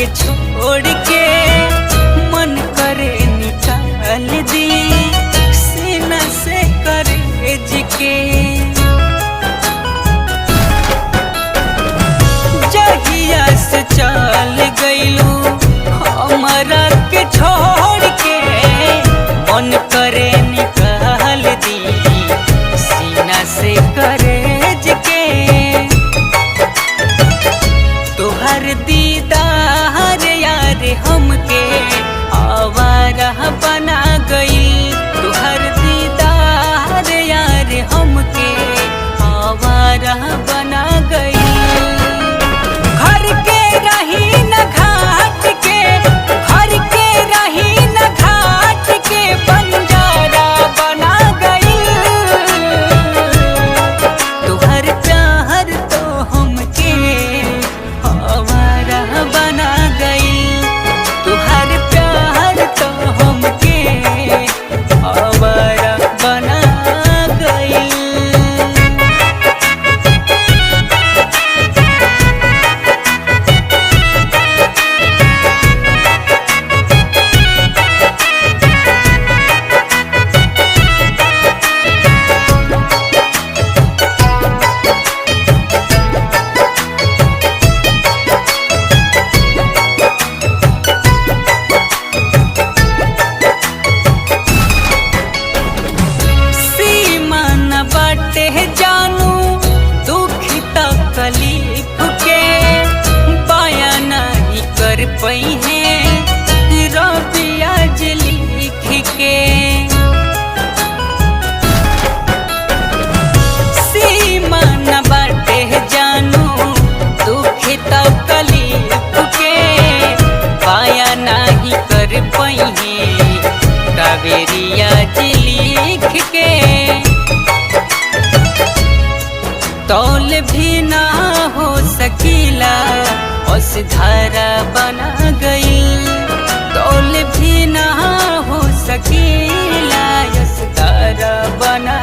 के छोड़ के मन करे निकाल दी सीना से करेज के। जहिया से चल गइलू हमरा के छोड़ के मन करे निकाल दी सीना से करेज के। तोहर दीदार यार हमके आवारा बना गई। तोहर दीदार यार हमके आवारा बना गई। घर के रही न घाट के, घर के रही न घाट के बंजारा बना गई। तोहर प्यार तो हमके आवारा बना गई। तोहर प्यार तो हमके आवारा बना गई। सीमा न बाटे जानू दुखी तकलीफ के बयां नहीं कर पई है रबी आज लिख के। सीमा न बाटे जानू दुखी तकलीफ के बयां नहीं कर पई है कावेरी आज लिख के। तौल भी ना हो सकीला उस धारा बना गई। तौल भी ना हो सकीला उस धारा बना